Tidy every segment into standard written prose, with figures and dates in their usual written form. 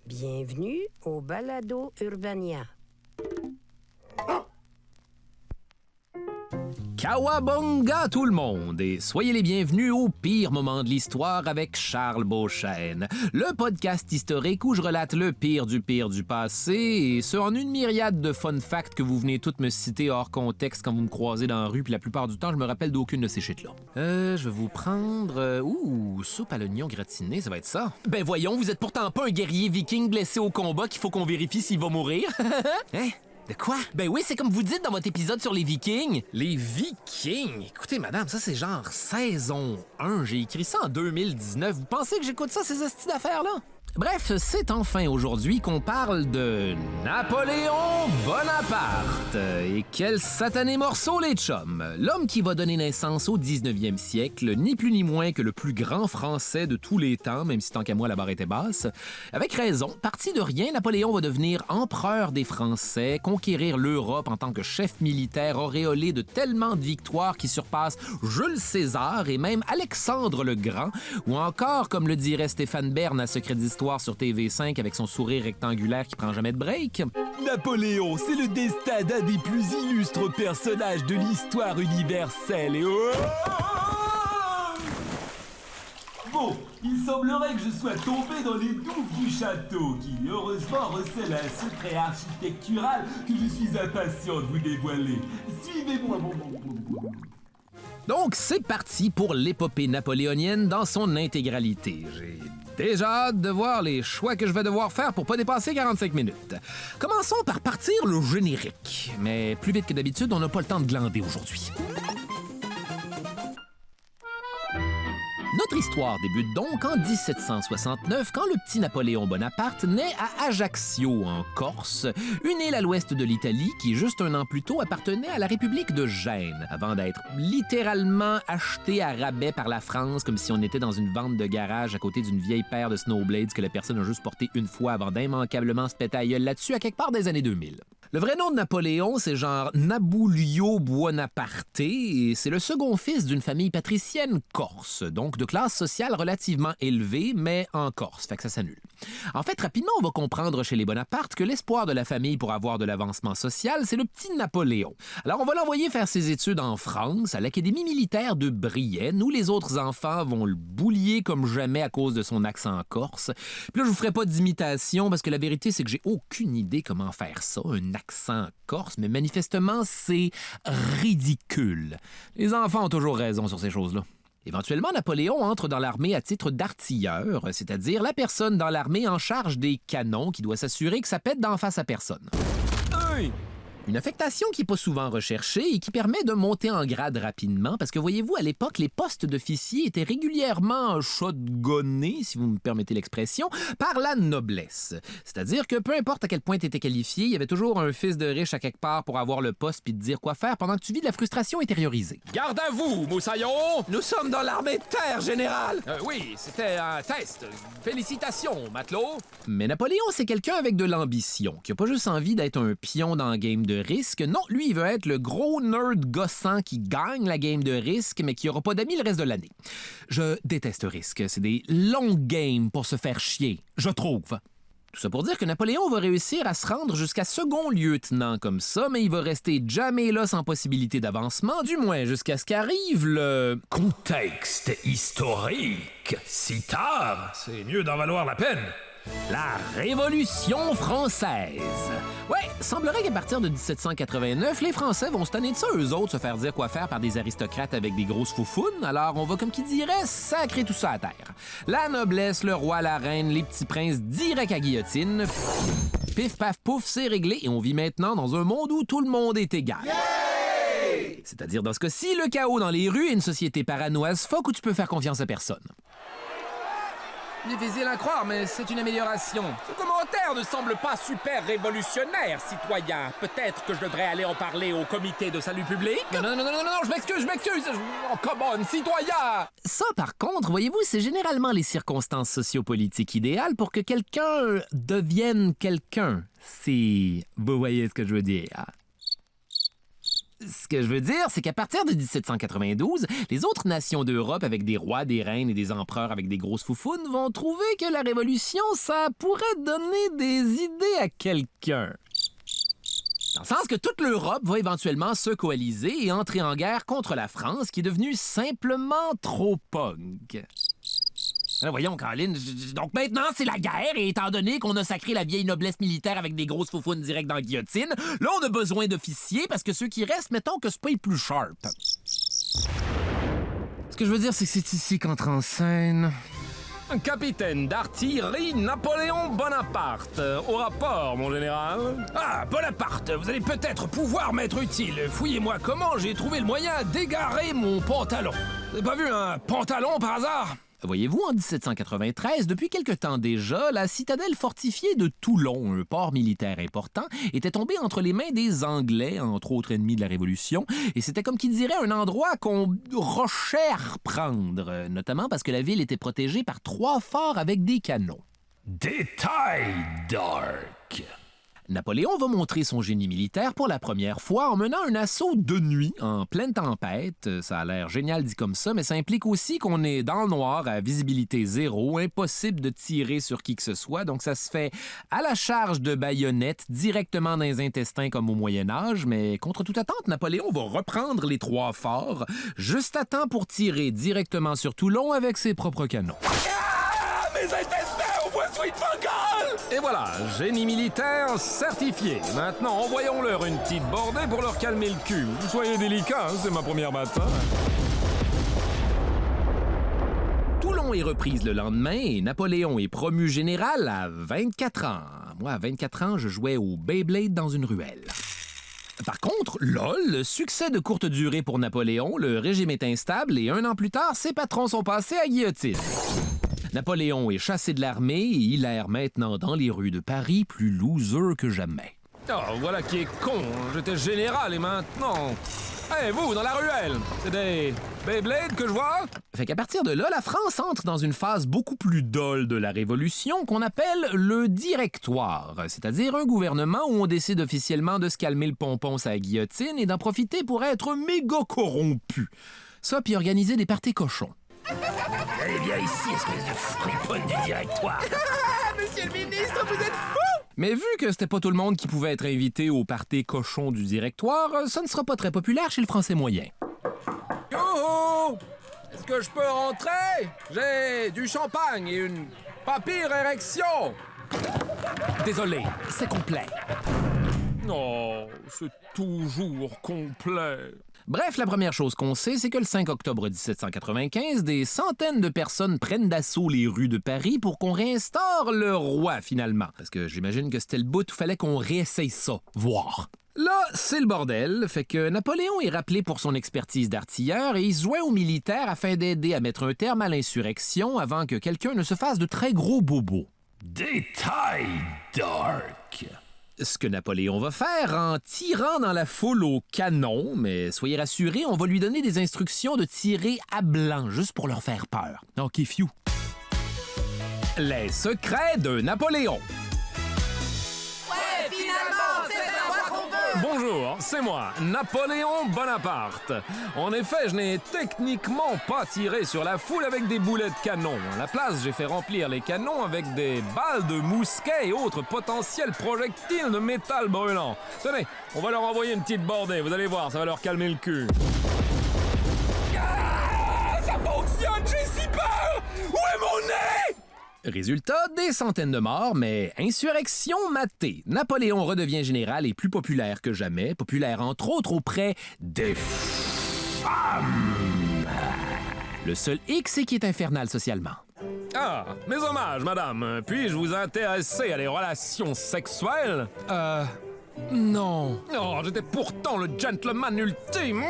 Bienvenue au Balado Urbania. Kawabonga tout le monde et soyez les bienvenus au pire moment de l'histoire avec Charles Beauchesne, le podcast historique où je relate le pire du passé et ce en une myriade de fun facts que vous venez toutes me citer hors contexte quand vous me croisez dans la rue puis la plupart du temps je me rappelle d'aucune de ces shit-là. Je vais vous prendre... soupe à l'oignon gratiné, ça va être ça. Ben voyons, vous êtes pourtant pas un guerrier viking blessé au combat qu'il faut qu'on vérifie s'il va mourir. Hein? De quoi? Ben oui, c'est comme vous dites dans votre épisode sur les Vikings. Les Vikings? Écoutez, madame, ça c'est genre saison 1. J'ai écrit ça en 2019. Vous pensez que j'écoute ça, ces hosties d'affaires-là? Bref, c'est enfin aujourd'hui qu'on parle de Napoléon Bonaparte. Et quel satané morceau, les chums! L'homme qui va donner naissance au 19e siècle, ni plus ni moins que le plus grand Français de tous les temps, même si tant qu'à moi la barre était basse. Avec raison, parti de rien, Napoléon va devenir empereur des Français, conquérir l'Europe en tant que chef militaire auréolé de tellement de victoires qui surpassent Jules César et même Alexandre le Grand, ou encore, comme le dirait Stéphane Bern à Secret d'Histoire sur TV5 avec son sourire rectangulaire qui prend jamais de break. Napoléon, c'est le destin d'un des plus illustres personnages de l'histoire universelle et... Bon, il semblerait que je sois tombé dans les douves du château qui, heureusement, recèle un secret architectural que je suis impatient de vous dévoiler. Suivez-moi, Donc, c'est parti pour l'épopée napoléonienne dans son intégralité. J'ai déjà hâte de voir les choix que je vais devoir faire pour pas dépasser 45 minutes. Commençons par partir le générique. Mais plus vite que d'habitude, on n'a pas le temps de glander aujourd'hui. Notre histoire débute donc en 1769 quand le petit Napoléon Bonaparte naît à Ajaccio, en Corse, une île à l'ouest de l'Italie qui, juste un an plus tôt, appartenait à la République de Gênes, avant d'être littéralement acheté à rabais par la France comme si on était dans une vente de garage à côté d'une vieille paire de snowblades que la personne a juste porté une fois avant d'immanquablement se péter la gueule là-dessus à quelque part des années 2000. Le vrai nom de Napoléon, c'est genre Nabulio Buonaparte et c'est le second fils d'une famille patricienne corse, donc de classe sociale relativement élevée, mais en Corse, fait que ça s'annule. En fait, rapidement, on va comprendre chez les Bonaparte que l'espoir de la famille pour avoir de l'avancement social, c'est le petit Napoléon. Alors, on va l'envoyer faire ses études en France, à l'Académie militaire de Brienne, où les autres enfants vont le boulier comme jamais à cause de son accent corse. Puis là, je vous ferai pas d'imitation, parce que la vérité, c'est que j'ai aucune idée comment faire ça, un accent corse, mais manifestement, c'est ridicule. Les enfants ont toujours raison sur ces choses-là. Éventuellement, Napoléon entre dans l'armée à titre d'artilleur, c'est-à-dire la personne dans l'armée en charge des canons qui doit s'assurer que ça pète d'en face à personne. Hey! Une affectation qui n'est pas souvent recherchée et qui permet de monter en grade rapidement parce que, voyez-vous, à l'époque, les postes d'officiers étaient régulièrement shotgunnés, si vous me permettez l'expression, par la noblesse. C'est-à-dire que peu importe à quel point tu étais qualifié, il y avait toujours un fils de riche à quelque part pour avoir le poste puis te dire quoi faire pendant que tu vis de la frustration intériorisée. Garde à vous, Moussaillon! Nous sommes dans l'armée de terre, général! Oui, c'était un test. Félicitations, matelot! Mais Napoléon, c'est quelqu'un avec de l'ambition, qui a pas juste envie d'être un pion dans le game de risque. Non, lui, il veut être le gros nerd gossant qui gagne la game de risque, mais qui aura pas d'amis le reste de l'année. Je déteste risque. C'est des longues games pour se faire chier, je trouve. Tout ça pour dire que Napoléon va réussir à se rendre jusqu'à second lieutenant comme ça, mais il va rester jamais là sans possibilité d'avancement, du moins jusqu'à ce qu'arrive le... Contexte historique. Si tard, c'est mieux d'en valoir la peine. La Révolution française. Ouais, semblerait qu'à partir de 1789, les Français vont se tanner de ça, eux autres, se faire dire quoi faire par des aristocrates avec des grosses foufounes, alors on va, comme qui dirait, sacrer tout ça à terre. La noblesse, le roi, la reine, les petits princes, direct à guillotine. Pif, paf, pouf, c'est réglé, et on vit maintenant dans un monde où tout le monde est égal. Yay! C'est-à-dire, dans ce cas-ci, le chaos dans les rues et une société paranoïaise fuck où tu peux faire confiance à personne. Difficile à croire, mais c'est une amélioration. Ce commentaire ne semble pas super révolutionnaire, citoyen. Peut-être que je devrais aller en parler au comité de salut public. Non, je m'excuse. Oh, come on, citoyen! Ça, par contre, voyez-vous, c'est généralement les circonstances sociopolitiques idéales pour que quelqu'un devienne quelqu'un. Si vous voyez ce que je veux dire. Ce que je veux dire, c'est qu'à partir de 1792, les autres nations d'Europe avec des rois, des reines et des empereurs avec des grosses foufounes vont trouver que la Révolution, ça pourrait donner des idées à quelqu'un. Dans le sens que toute l'Europe va éventuellement se coaliser et entrer en guerre contre la France, qui est devenue simplement trop punk. Alors voyons, Caroline, donc maintenant c'est la guerre, et étant donné qu'on a sacré la vieille noblesse militaire avec des grosses foufounes directes dans la guillotine, là on a besoin d'officiers parce que ceux qui restent, mettons que c'est pas les plus sharp. Ce que je veux dire, c'est que c'est ici qu'entre en scène... Capitaine d'artillerie Napoléon Bonaparte. Au rapport, mon général. Ah, Bonaparte, vous allez peut-être pouvoir m'être utile. Fouillez-moi comment j'ai trouvé le moyen d'égarer mon pantalon. Vous avez pas vu un pantalon par hasard? Voyez-vous, en 1793, depuis quelque temps déjà, la citadelle fortifiée de Toulon, un port militaire important, était tombée entre les mains des Anglais, entre autres ennemis de la Révolution, et c'était comme qui dirait un endroit qu'on rushait à reprendre, notamment parce que la ville était protégée par 3 forts avec des canons. Détail dark. Napoléon va montrer son génie militaire pour la première fois en menant un assaut de nuit, en pleine tempête. Ça a l'air génial dit comme ça, mais ça implique aussi qu'on est dans le noir, à visibilité zéro, impossible de tirer sur qui que ce soit, donc ça se fait à la charge de baïonnettes, directement dans les intestins comme au Moyen-Âge, mais contre toute attente, Napoléon va reprendre les 3 forts, juste à temps pour tirer directement sur Toulon avec ses propres canons. Ah, mes intestins, on voit Sweet Fungal! Et voilà, génie militaire certifié. Maintenant, envoyons-leur une petite bordée pour leur calmer le cul. Soyez délicats, hein, c'est ma première bataille. Toulon est reprise le lendemain et Napoléon est promu général à 24 ans. Moi, à 24 ans, je jouais au Beyblade dans une ruelle. Par contre, le succès de courte durée pour Napoléon, le régime est instable et 1 an plus tard, ses patrons sont passés à guillotine. Napoléon est chassé de l'armée et il erre maintenant dans les rues de Paris plus loser que jamais. Oh, voilà qui est con. J'étais général et maintenant... Hey, vous, dans la ruelle, c'est des Beyblades que je vois? Fait qu'à partir de là, la France entre dans une phase beaucoup plus dole de la Révolution qu'on appelle le directoire, c'est-à-dire un gouvernement où on décide officiellement de se calmer le pompon sa guillotine et d'en profiter pour être méga corrompu. Ça, puis organiser des parties cochons. Allez, viens ici, espèce de friponne du directoire. Monsieur le ministre, vous êtes fou! Mais vu que c'était pas tout le monde qui pouvait être invité au party cochon du directoire, ça ne sera pas très populaire chez le français moyen. Youhou! Est-ce que je peux rentrer? J'ai du champagne et une pas pire érection. Désolé, c'est complet. Oh, c'est toujours complet. Bref, la première chose qu'on sait, c'est que le 5 octobre 1795, des centaines de personnes prennent d'assaut les rues de Paris pour qu'on réinstaure le roi, finalement. Parce que j'imagine que c'était le bout où fallait qu'on réessaye ça, voir. Là, c'est le bordel, fait que Napoléon est rappelé pour son expertise d'artilleur et il se joint aux militaires afin d'aider à mettre un terme à l'insurrection avant que quelqu'un ne se fasse de très gros bobos. Détail dark. Ce que Napoléon va faire en tirant dans la foule au canon, mais soyez rassurés, on va lui donner des instructions de tirer à blanc, juste pour leur faire peur. OK, fiou. Les secrets de Napoléon. Ouais, finalement, c'est la voix qu'on veut! Bonjour, c'est moi, Napoléon Bonaparte. En effet, je n'ai techniquement pas tiré sur la foule avec des boulets de canon. À la place, j'ai fait remplir les canons avec des balles de mousquet et autres potentiels projectiles de métal brûlant. Tenez, on va leur envoyer une petite bordée, vous allez voir, ça va leur calmer le cul. Ah, ça fonctionne, j'ai si peur! Où est mon nez? Résultat, des centaines de morts, mais insurrection matée. Napoléon redevient général et plus populaire que jamais, populaire entre autres auprès des femmes. Le seul X, c'est qu'il est infernal socialement. Ah, mes hommages, madame. Puis-je vous intéresser à des relations sexuelles? Non. Oh, j'étais pourtant le gentleman ultime.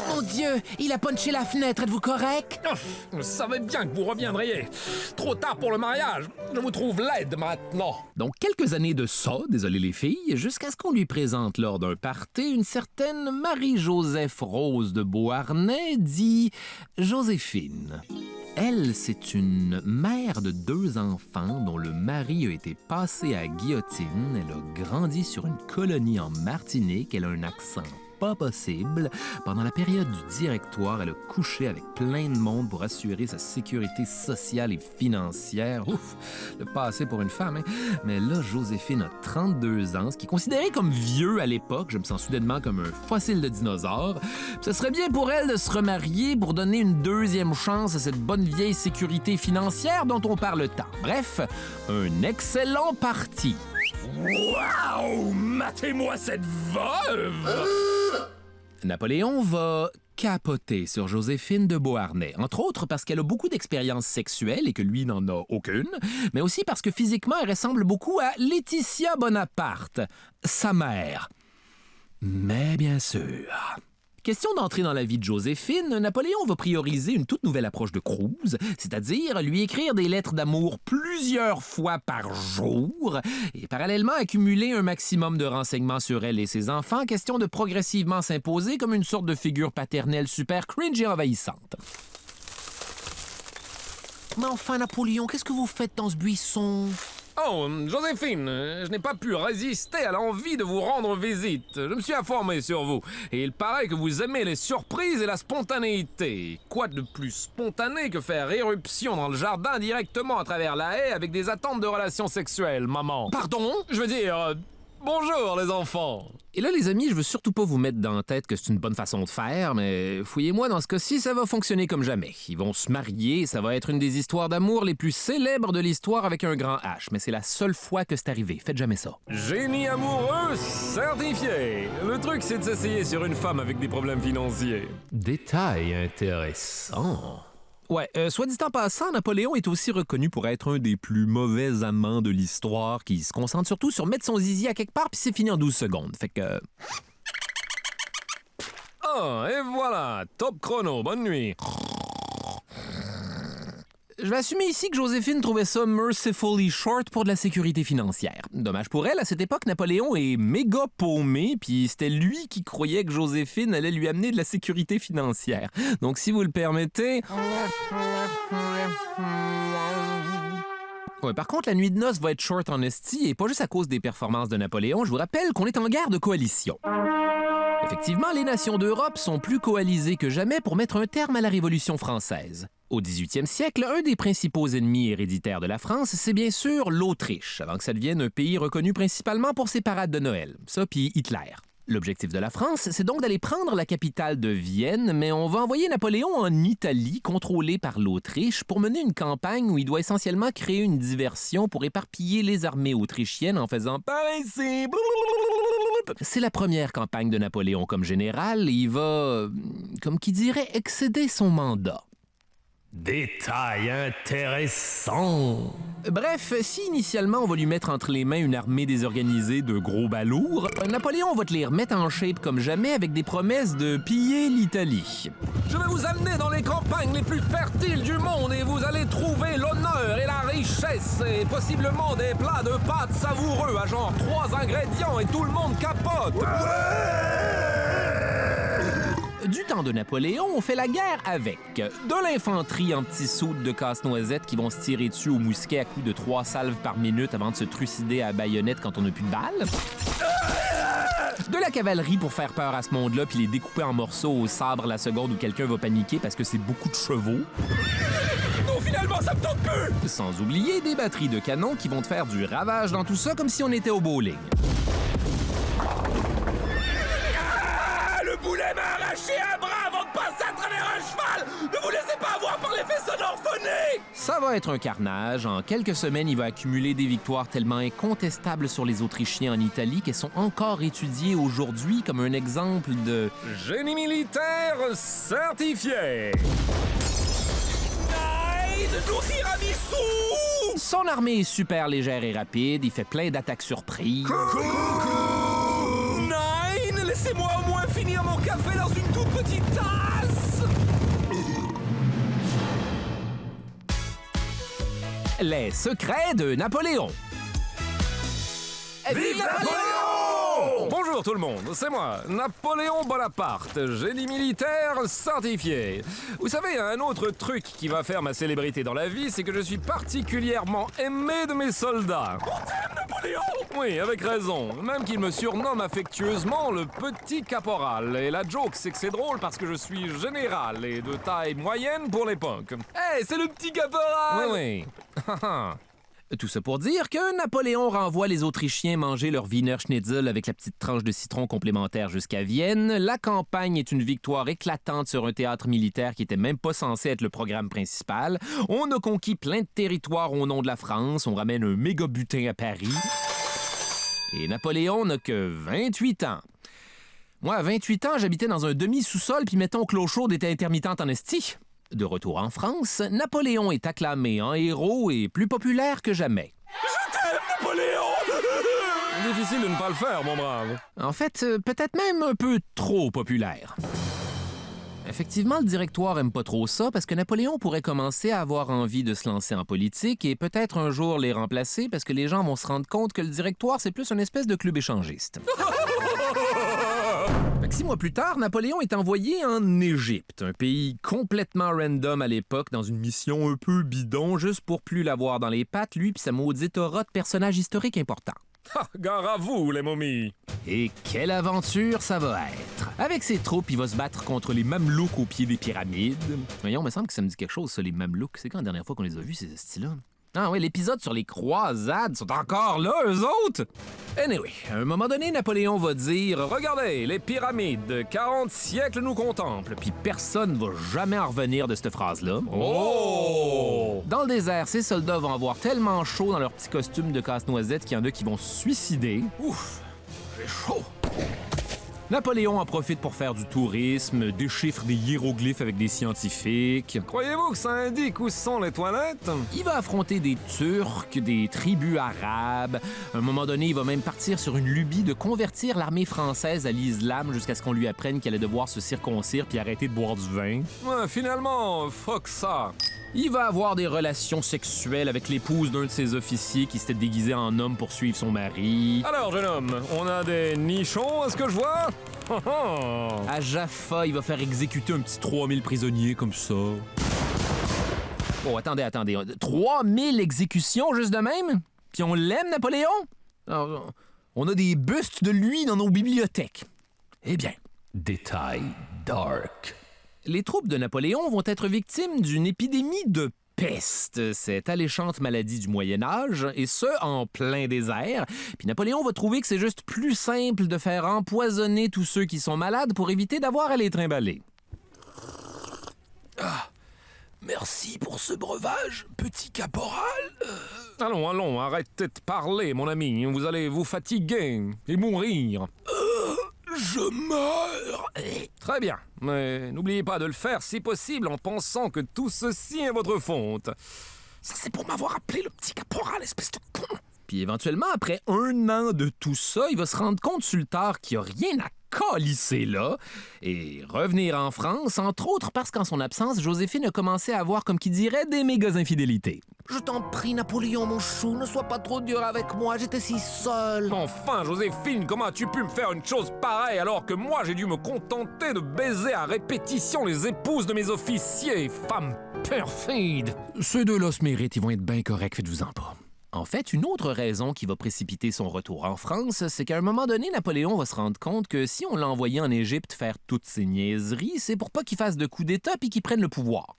Mon Dieu, il a punché la fenêtre, êtes-vous correct? Oh, je savais bien que vous reviendriez. Trop tard pour le mariage. Je vous trouve laide maintenant. Donc, quelques années de ça, désolé les filles, jusqu'à ce qu'on lui présente lors d'un party une certaine Marie-Joseph Rose de Beauharnais, dit Joséphine. Elle, c'est une mère de 2 enfants dont le mari a été passé à guillotine. Elle a grandi sur une colonie en Martinique. Elle a un accent pas possible. Pendant la période du Directoire, elle a couché avec plein de monde pour assurer sa sécurité sociale et financière. Ouf, le passé pour une femme, hein? Mais là, Joséphine a 32 ans, ce qui est considéré comme vieux à l'époque. Je me sens soudainement comme un fossile de dinosaure. Ce serait bien pour elle de se remarier pour donner une deuxième chance à cette bonne vieille sécurité financière dont on parle tant. Bref, un excellent parti. Waouh! Matez-moi cette veuve! Napoléon va capoter sur Joséphine de Beauharnais, entre autres parce qu'elle a beaucoup d'expériences sexuelles et que lui n'en a aucune, mais aussi parce que physiquement, elle ressemble beaucoup à Laetitia Bonaparte, sa mère. Mais bien sûr... Question d'entrer dans la vie de Joséphine, Napoléon va prioriser une toute nouvelle approche de cruise, c'est-à-dire lui écrire des lettres d'amour plusieurs fois par jour et parallèlement accumuler un maximum de renseignements sur elle et ses enfants, question de progressivement s'imposer comme une sorte de figure paternelle super cringe et envahissante. Mais enfin, Napoléon, qu'est-ce que vous faites dans ce buisson? Oh, Joséphine, je n'ai pas pu résister à l'envie de vous rendre visite. Je me suis informé sur vous, et il paraît que vous aimez les surprises et la spontanéité. Quoi de plus spontané que faire éruption dans le jardin directement à travers la haie avec des attentes de relations sexuelles, maman? Pardon? Je veux dire... bonjour, les enfants! Et là, les amis, je veux surtout pas vous mettre dans la tête que c'est une bonne façon de faire, mais fouillez-moi, dans ce cas-ci, ça va fonctionner comme jamais. Ils vont se marier, ça va être une des histoires d'amour les plus célèbres de l'histoire avec un grand H, mais c'est la seule fois que c'est arrivé. Faites jamais ça. Génie amoureux certifié! Le truc, c'est de s'essayer sur une femme avec des problèmes financiers. Détail intéressant. Ouais, soit dit en passant, Napoléon est aussi reconnu pour être un des plus mauvais amants de l'histoire qui se concentre surtout sur mettre son zizi à quelque part puis c'est fini en 12 secondes. Fait que... Ah, et voilà, top chrono, bonne nuit. Je vais assumer ici que Joséphine trouvait ça mercifully short pour de la sécurité financière. Dommage pour elle, à cette époque, Napoléon est méga paumé, puis c'était lui qui croyait que Joséphine allait lui amener de la sécurité financière. Donc, si vous le permettez... Ouais, par contre, la nuit de noces va être short en esti, et pas juste à cause des performances de Napoléon. Je vous rappelle qu'on est en guerre de coalition. Effectivement, les nations d'Europe sont plus coalisées que jamais pour mettre un terme à la Révolution française. Au 18e siècle, un des principaux ennemis héréditaires de la France, c'est bien sûr l'Autriche, avant que ça devienne un pays reconnu principalement pour ses parades de Noël. Ça, puis Hitler. L'objectif de la France, c'est donc d'aller prendre la capitale de Vienne, mais on va envoyer Napoléon en Italie, contrôlée par l'Autriche, pour mener une campagne où il doit essentiellement créer une diversion pour éparpiller les armées autrichiennes en faisant « par ici ». C'est la première campagne de Napoléon comme général et il va, comme qui dirait, excéder son mandat. Détail intéressant. Bref, si initialement on va lui mettre entre les mains une armée désorganisée de gros balourds, Napoléon va te les remettre en shape comme jamais avec des promesses de piller l'Italie. Je vais vous amener dans les campagnes les plus fertiles du monde et vous allez trouver l'honneur et la richesse et possiblement des plats de pâtes savoureux à genre 3 ingrédients et tout le monde capote. Du temps de Napoléon, on fait la guerre avec de l'infanterie en petits soudes de casse-noisettes qui vont se tirer dessus au mousquet à coups de 3 salves par minute avant de se trucider à la baïonnette quand on n'a plus de balles. De la cavalerie pour faire peur à ce monde-là puis les découper en morceaux au sabre la seconde où quelqu'un va paniquer parce que c'est beaucoup de chevaux. Non, finalement, ça me tente plus! Sans oublier des batteries de canons qui vont te faire du ravage dans tout ça comme si on était au bowling. Le boulet m'a arraché un bras avant de passer à travers un cheval! Ne vous laissez pas avoir par l'effet sonore phoné! Ça va être un carnage. En quelques semaines, il va accumuler des victoires tellement incontestables sur les Autrichiens en Italie qu'elles sont encore étudiées aujourd'hui comme un exemple de... Génie militaire certifié! Nous tiramisu! Son armée est super légère et rapide, il fait plein d'attaques surprises. Nine, laissez-moi au moins finir mon café dans une toute petite tasse! Les secrets de Napoléon. Vive Napoléon! Bonjour tout le monde, c'est moi, Napoléon Bonaparte, génie militaire certifié. Vous savez, un autre truc qui va faire ma célébrité dans la vie, c'est que je suis particulièrement aimé de mes soldats. Napoléon! Oui, avec raison. Même qu'ils me surnomment affectueusement le petit caporal. Et la joke, c'est que c'est drôle parce que je suis général et de taille moyenne pour l'époque. Hey, c'est le petit caporal! Oui, oui. Tout ça pour dire que Napoléon renvoie les Autrichiens manger leur Wiener Schnitzel avec la petite tranche de citron complémentaire jusqu'à Vienne. La campagne est une victoire éclatante sur un théâtre militaire qui était même pas censé être le programme principal. On a conquis plein de territoires au nom de la France. On ramène un méga butin à Paris. Et Napoléon n'a que 28 ans. Moi, à 28 ans, j'habitais dans un demi-sous-sol, puis mettons que l'eau chaude était intermittente en esti. De retour en France, Napoléon est acclamé en héros et plus populaire que jamais. Je t'aime, Napoléon! Difficile de ne pas le faire, mon brave. En fait, peut-être même un peu trop populaire. Effectivement, le directoire aime pas trop ça parce que Napoléon pourrait commencer à avoir envie de se lancer en politique et peut-être un jour les remplacer parce que les gens vont se rendre compte que le directoire, c'est plus une espèce de club échangiste. Fait que 6 mois plus tard, Napoléon est envoyé en Égypte, un pays complètement random à l'époque, dans une mission un peu bidon, juste pour plus l'avoir dans les pattes, lui pis sa maudite aura de personnage historique important. Gare à vous, les momies. Et quelle aventure ça va être! Avec ses troupes, il va se battre contre les Mamelouks au pied des pyramides. Voyons, il me semble que ça me dit quelque chose, ça, les Mamelouks. C'est quand la dernière fois qu'on les a vus, ces styles-là? Ah oui, l'épisode sur les croisades sont encore là, eux autres! Anyway, à un moment donné, Napoléon va dire « Regardez, les pyramides, 40 siècles nous contemplent. » Puis personne va jamais en revenir de cette phrase-là. Oh! Dans le désert, ces soldats vont avoir tellement chaud dans leur petit costume de casse-noisette qu'il y en a qui vont se suicider. Ouf, j'ai chaud! Napoléon en profite pour faire du tourisme, déchiffre des hiéroglyphes avec des scientifiques. Croyez-vous que ça indique où sont les toilettes? Il va affronter des Turcs, des tribus arabes. À un moment donné, il va même partir sur une lubie de convertir l'armée française à l'islam jusqu'à ce qu'on lui apprenne qu'elle allait devoir se circoncire puis arrêter de boire du vin. Ouais, finalement, fuck ça. Il va avoir des relations sexuelles avec l'épouse d'un de ses officiers qui s'était déguisé en homme pour suivre son mari. Alors, jeune homme, on a des nichons, est-ce que je vois? À Jaffa, il va faire exécuter un petit 3000 prisonniers comme ça. Oh, attendez. 3000 exécutions juste de même? Puis on l'aime, Napoléon? Alors, on a des bustes de lui dans nos bibliothèques. Eh bien, détail dark. Les troupes de Napoléon vont être victimes d'une épidémie de peste, cette alléchante maladie du Moyen Âge, et ce, en plein désert. Puis Napoléon va trouver que c'est juste plus simple de faire empoisonner tous ceux qui sont malades pour éviter d'avoir à les trimballer. Ah, merci pour ce breuvage, petit caporal. Allons, arrêtez de parler, mon ami. Vous allez vous fatiguer et mourir. Je meurs! Très bien, mais n'oubliez pas de le faire si possible en pensant que tout ceci est votre faute. Ça, c'est pour m'avoir appelé le petit caporal, espèce de con! Puis éventuellement, après 1 an de tout ça, il va se rendre compte sur le tard qu'il n'y a rien à calisser là et revenir en France, entre autres parce qu'en son absence, Joséphine a commencé à avoir, comme qui dirait, des méga infidélités. Je t'en prie, Napoléon, mon chou, ne sois pas trop dur avec moi, j'étais si seul. Enfin, Joséphine, comment as-tu pu me faire une chose pareille alors que moi j'ai dû me contenter de baiser à répétition les épouses de mes officiers, femmes perfides? Ceux deux-là se méritent, ils vont être bien corrects, faites-vous-en pas. En fait, une autre raison qui va précipiter son retour en France, c'est qu'à un moment donné, Napoléon va se rendre compte que si on l'a envoyé en Égypte faire toutes ses niaiseries, c'est pour pas qu'il fasse de coup d'État puis qu'il prenne le pouvoir.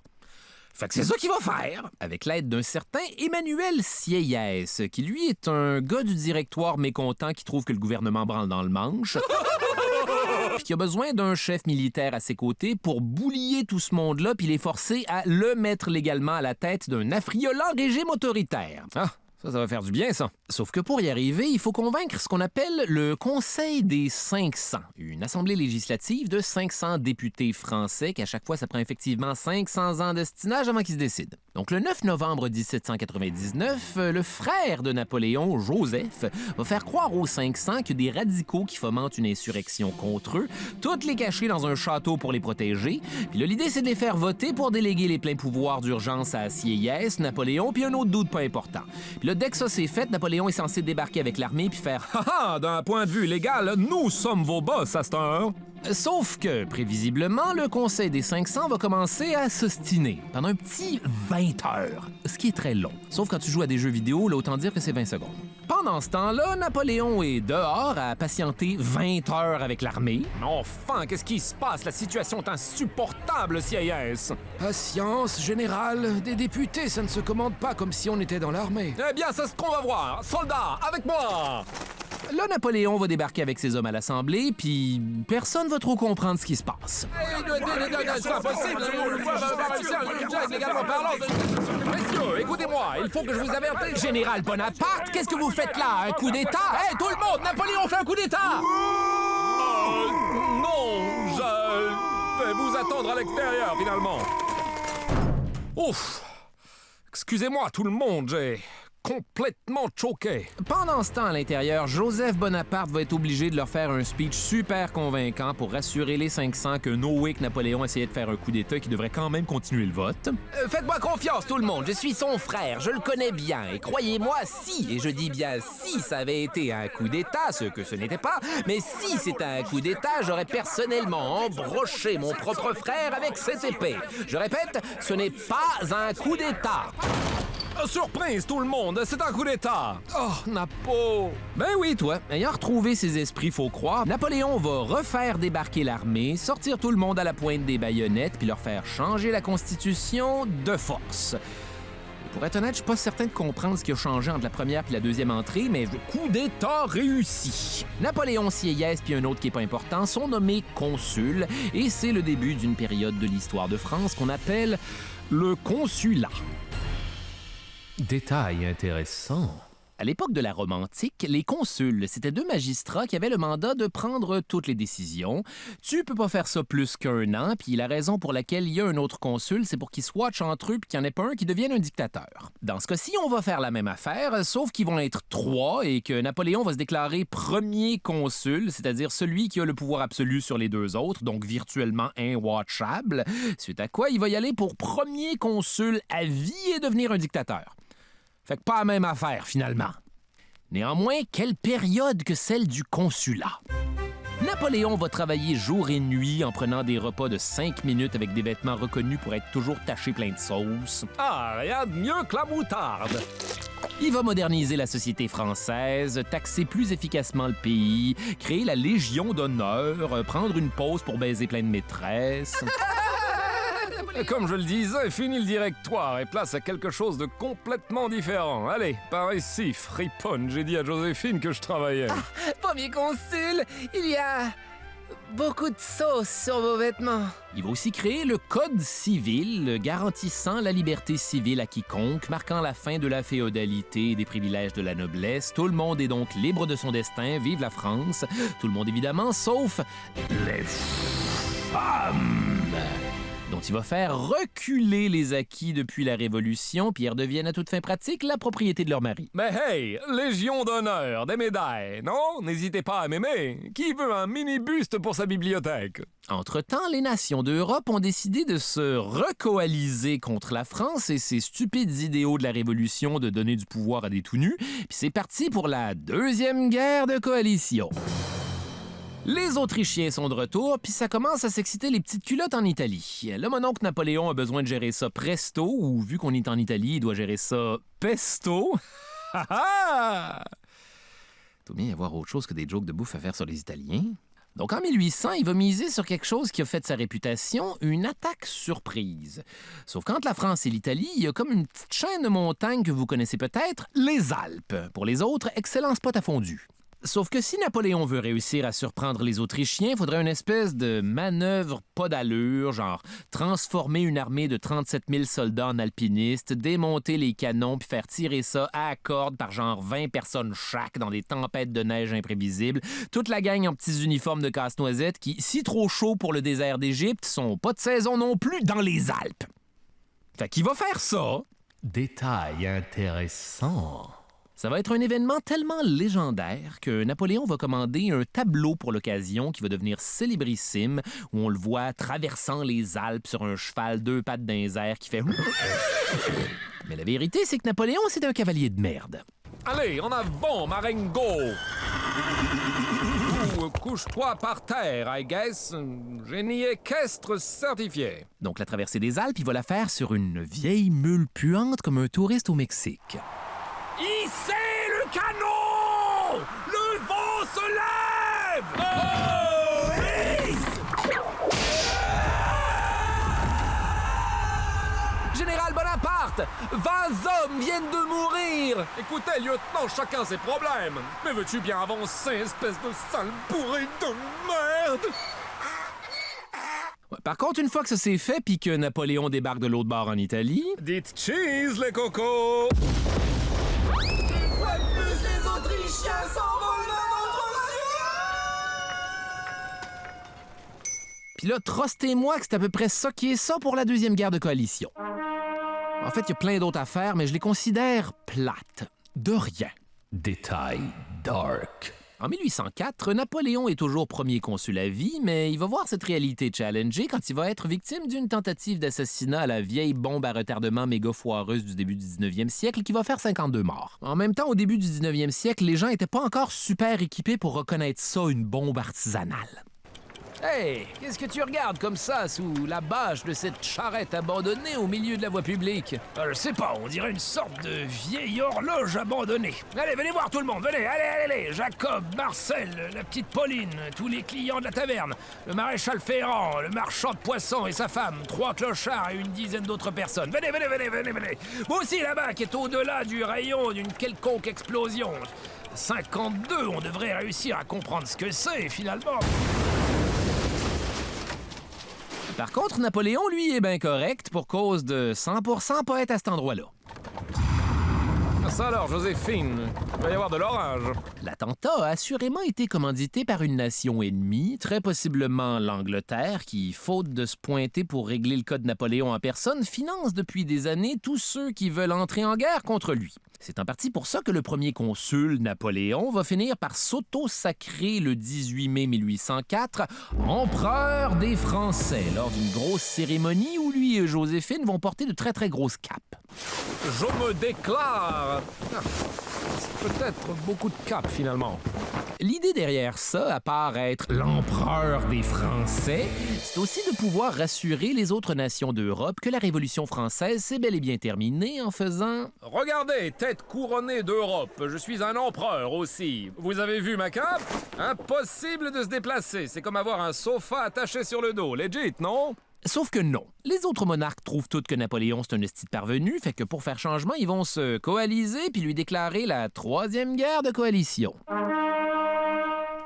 Fait que c'est ça qu'il va faire, avec l'aide d'un certain Emmanuel Sieyès, qui lui est un gars du directoire mécontent qui trouve que le gouvernement branle dans le manche, puis qui a besoin d'un chef militaire à ses côtés pour boulier tout ce monde-là puis les forcer à le mettre légalement à la tête d'un affriolant régime autoritaire. Ah, ça va faire du bien, ça. Sauf que pour y arriver, il faut convaincre ce qu'on appelle le Conseil des 500, une assemblée législative de 500 députés français, qu'à chaque fois, ça prend effectivement 500 ans d'estinage avant qu'ils se décident. Donc, le 9 novembre 1799, le frère de Napoléon, Joseph, va faire croire aux 500 que des radicaux qui fomentent une insurrection contre eux, toutes les cacher dans un château pour les protéger. Puis là, l'idée, c'est de les faire voter pour déléguer les pleins pouvoirs d'urgence à Sieyès, Napoléon, puis un autre doute pas important. Puis là, dès que ça c'est fait, Napoléon est censé débarquer avec l'armée puis faire « Haha, d'un point de vue légal, nous sommes vos boss à cette heure. » Sauf que, prévisiblement, le Conseil des 500 va commencer à s'ostiner pendant un petit 20 heures, ce qui est très long. Sauf quand tu joues à des jeux vidéo, là, autant dire que c'est 20 secondes. Pendant ce temps-là, Napoléon est dehors à patienter 20 heures avec l'armée. Mais enfin, qu'est-ce qui se passe? La situation est insupportable, Sieyès. Patience, général. Des députés, ça ne se commande pas comme si on était dans l'armée. Eh bien, c'est ce qu'on va voir. Soldats, avec moi! Là, Napoléon va débarquer avec ses hommes à l'Assemblée, puis personne va trop comprendre ce qui se passe. C'est impossible! Messieurs, écoutez-moi, il faut que je vous avertisse. Général Bonaparte, qu'est-ce que vous faites là? Un coup d'État? Hé, tout le monde! Napoléon fait un coup d'État! Non, je vais vous attendre à l'extérieur, finalement. Ouf! Excusez-moi, tout le monde, j'ai complètement choqué. Pendant ce temps, à l'intérieur, Joseph Bonaparte va être obligé de leur faire un speech super convaincant pour rassurer les 500 que no way que Napoléon essayait de faire un coup d'État qui devrait quand même continuer le vote. Faites-moi confiance, tout le monde. Je suis son frère. Je le connais bien. Et croyez-moi, si, et je dis bien si ça avait été un coup d'État, ce que ce n'était pas, mais si c'était un coup d'État, j'aurais personnellement embroché mon propre frère avec cette épée. Je répète, ce n'est pas un coup d'État. Surprise, tout le monde, c'est un coup d'État. Oh, Napo! Ben oui, toi. Ayant retrouvé ses esprits, faut croire, Napoléon va refaire débarquer l'armée, sortir tout le monde à la pointe des baïonnettes, puis leur faire changer la Constitution de force. Et pour être honnête, je suis pas certain de comprendre ce qui a changé entre la première et la deuxième entrée, mais coup d'État réussi. Napoléon, Sieyès puis un autre qui est pas important sont nommés consuls, et c'est le début d'une période de l'histoire de France qu'on appelle le consulat. Détail intéressant. À l'époque de la Rome antique, les consuls, c'était deux magistrats qui avaient le mandat de prendre toutes les décisions. Tu peux pas faire ça plus qu'un an, puis la raison pour laquelle il y a un autre consul, c'est pour qu'ils se watchent entre eux puis qu'il n'y en ait pas un qui devienne un dictateur. Dans ce cas-ci, on va faire la même affaire, sauf qu'ils vont être 3 et que Napoléon va se déclarer premier consul, c'est-à-dire celui qui a le pouvoir absolu sur les deux autres, donc virtuellement inwatchable, suite à quoi il va y aller pour premier consul à vie et devenir un dictateur. Fait que pas la même affaire, finalement. Néanmoins, quelle période que celle du consulat. Napoléon va travailler jour et nuit en prenant des repas de 5 minutes avec des vêtements reconnus pour être toujours tachés plein de sauce. Ah, rien de mieux que la moutarde. Il va moderniser la société française, taxer plus efficacement le pays, créer la Légion d'honneur, prendre une pause pour baiser plein de maîtresses. Comme je le disais, fini le directoire et place à quelque chose de complètement différent. Allez, par ici, friponne, j'ai dit à Joséphine que je travaillais. Premier consul, il y a beaucoup de sauce sur vos vêtements. Il va aussi créer le Code civil, garantissant la liberté civile à quiconque, marquant la fin de la féodalité et des privilèges de la noblesse. Tout le monde est donc libre de son destin, vive la France. Tout le monde, évidemment, sauf les femmes, dont il va faire reculer les acquis depuis la Révolution, puis ils redeviennent à toute fin pratique la propriété de leur mari. Mais hey, Légion d'honneur, des médailles, non? N'hésitez pas à m'aimer. Qui veut un mini-buste pour sa bibliothèque? Entre-temps, les nations d'Europe ont décidé de se recoaliser contre la France et ses stupides idéaux de la Révolution de donner du pouvoir à des tout-nus, puis c'est parti pour la deuxième guerre de coalition. Les Autrichiens sont de retour, puis ça commence à s'exciter les petites culottes en Italie. Le mononcle Napoléon a besoin de gérer ça presto, ou vu qu'on est en Italie, il doit gérer ça pesto. Ha ha! Il doit bien y avoir autre chose que des jokes de bouffe à faire sur les Italiens. Donc en 1800, il va miser sur quelque chose qui a fait de sa réputation une attaque surprise. Sauf qu'entre la France et l'Italie, il y a comme une petite chaîne de montagnes que vous connaissez peut-être, les Alpes. Pour les autres, excellent spot à fondue. Sauf que si Napoléon veut réussir à surprendre les Autrichiens, il faudrait une espèce de manœuvre pas d'allure, genre transformer une armée de 37 000 soldats en alpinistes, démonter les canons puis faire tirer ça à corde par genre 20 personnes chaque dans des tempêtes de neige imprévisibles. Toute la gang en petits uniformes de casse-noisette qui, si trop chaud pour le désert d'Égypte, sont pas de saison non plus dans les Alpes. Fait qu'il va faire ça. Détail intéressant. Ça va être un événement tellement légendaire que Napoléon va commander un tableau pour l'occasion qui va devenir célébrissime, où on le voit traversant les Alpes sur un cheval 2 pattes dans les airs qui fait... Mais la vérité, c'est que Napoléon, c'est un cavalier de merde. Allez, en avant, Marengo! Couche-toi par terre, I guess. Génie équestre certifié. Donc la traversée des Alpes, il va la faire sur une vieille mule puante comme un touriste au Mexique. Hissez le canon! Le vent se lève! Oh! Général Bonaparte, 20 hommes viennent de mourir. Écoutez, lieutenant, chacun ses problèmes. Mais veux-tu bien avancer, espèce de sale bourré de merde? Ouais, par contre, une fois que ça s'est fait puis que Napoléon débarque de l'autre bord en Italie... Dites cheese, les cocos! Les Autrichiens s'envolent vers notre Puis là, trostez-moi que c'est à peu près ça qui est ça pour la deuxième guerre de coalition. En fait, il y a plein d'autres affaires, mais je les considère plates. De rien. Détail dark. En 1804, Napoléon est toujours premier consul à vie, mais il va voir cette réalité challengée quand il va être victime d'une tentative d'assassinat à la vieille bombe à retardement méga foireuse du début du 19e siècle qui va faire 52 morts. En même temps, au début du 19e siècle, les gens n'étaient pas encore super équipés pour reconnaître ça une bombe artisanale. Hey, qu'est-ce que tu regardes comme ça sous la bâche de cette charrette abandonnée au milieu de la voie publique? Je sais pas, on dirait une sorte de vieille horloge abandonnée. Allez, venez voir tout le monde, venez, allez, Jacob, Marcel, la petite Pauline, tous les clients de la taverne, le maréchal Ferrand, le marchand de poissons et sa femme, 3 clochards et une dizaine d'autres personnes. Venez. Vous aussi là-bas qui est au-delà du rayon d'une quelconque explosion. 52, on devrait réussir à comprendre ce que c'est finalement. Par contre, Napoléon, lui, est bien correct pour cause de 100% pas être à cet endroit-là. Ça alors, Joséphine, il va y avoir de l'orage. L'attentat a assurément été commandité par une nation ennemie, très possiblement l'Angleterre, qui, faute de se pointer pour régler le cas de Napoléon en personne, finance depuis des années tous ceux qui veulent entrer en guerre contre lui. C'est en partie pour ça que le premier consul, Napoléon, va finir par s'auto-sacrer le 18 mai 1804 empereur des Français lors d'une grosse cérémonie où lui et Joséphine vont porter de très très grosses capes. Je me déclare. C'est peut-être beaucoup de cap finalement. L'idée derrière ça, à part être l'empereur des Français, c'est aussi de pouvoir rassurer les autres nations d'Europe que la Révolution française s'est bel et bien terminée en faisant... Regardez, tête couronnée d'Europe, je suis un empereur aussi. Vous avez vu ma cape? Impossible de se déplacer, c'est comme avoir un sofa attaché sur le dos. Legit, non? Sauf que non. Les autres monarques trouvent toutes que Napoléon c'est un esti de parvenu, fait que pour faire changement, ils vont se coaliser puis lui déclarer la troisième guerre de coalition.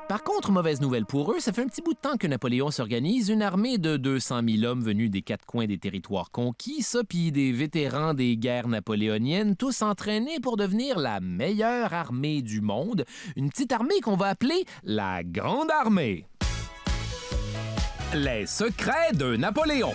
Par contre, mauvaise nouvelle pour eux, ça fait un petit bout de temps que Napoléon s'organise une armée de 200 000 hommes venus des 4 coins des territoires conquis, ça puis des vétérans des guerres napoléoniennes, tous entraînés pour devenir la meilleure armée du monde, une petite armée qu'on va appeler la Grande Armée. Les secrets de Napoléon.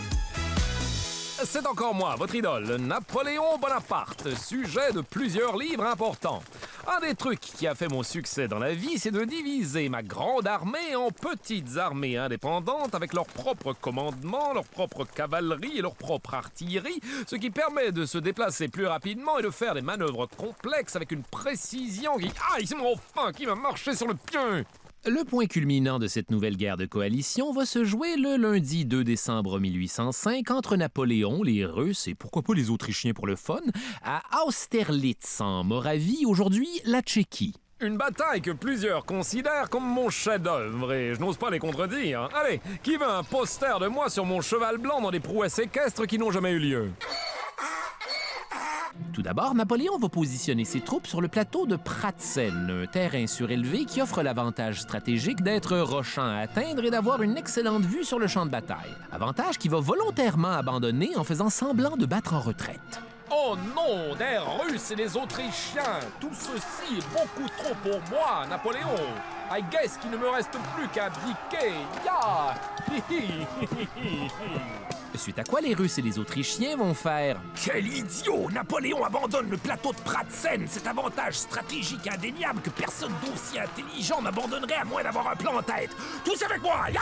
C'est encore moi, votre idole, Napoléon Bonaparte, sujet de plusieurs livres importants. Un des trucs qui a fait mon succès dans la vie, c'est de diviser ma grande armée en petites armées indépendantes avec leur propre commandement, leur propre cavalerie et leur propre artillerie, ce qui permet de se déplacer plus rapidement et de faire des manœuvres complexes avec une précision qui... Aïe, c'est mon fin qui m'a marché sur le pied! Le point culminant de cette nouvelle guerre de coalition va se jouer le lundi 2 décembre 1805 entre Napoléon, les Russes et pourquoi pas les Autrichiens pour le fun, à Austerlitz en Moravie, aujourd'hui la Tchéquie. Une bataille que plusieurs considèrent comme mon chef-d'œuvre et je n'ose pas les contredire. Allez, qui veut un poster de moi sur mon cheval blanc dans des prouesses équestres qui n'ont jamais eu lieu? Tout d'abord, Napoléon va positionner ses troupes sur le plateau de Pratzen, un terrain surélevé qui offre l'avantage stratégique d'être rochant à atteindre et d'avoir une excellente vue sur le champ de bataille. Avantage qu'il va volontairement abandonner en faisant semblant de battre en retraite. Oh non, des Russes et des Autrichiens! Tout ceci est beaucoup trop pour moi, Napoléon! I guess qu'il ne me reste plus qu'à abdiquer! Ya! Suite à quoi les Russes et les Autrichiens vont faire Quel idiot! Napoléon abandonne le plateau de Pratzen, cet avantage stratégique indéniable que personne d'aussi intelligent n'abandonnerait à moins d'avoir un plan en tête. Tous avec moi! Ya!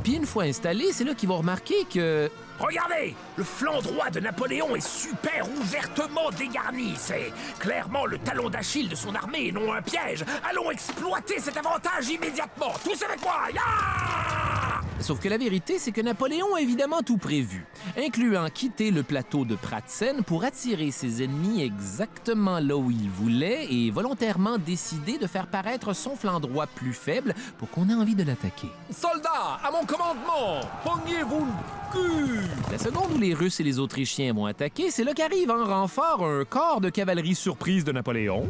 Puis une fois installés, c'est là qu'ils vont remarquer que... Regardez! Le flanc droit de Napoléon est super ouvertement dégarni. C'est clairement le talon d'Achille de son armée et non un piège. Allons exploiter cet avantage immédiatement. Tous avec moi! Ya! Sauf que la vérité, c'est que Napoléon a évidemment tout prévu, incluant quitter le plateau de Pratzen pour attirer ses ennemis exactement là où il voulait et volontairement décider de faire paraître son flanc droit plus faible pour qu'on ait envie de l'attaquer. Soldats, à mon commandement, pognez-vous le cul! La seconde où les Russes et les Autrichiens vont attaquer, c'est là qu'arrive en renfort un corps de cavalerie surprise de Napoléon.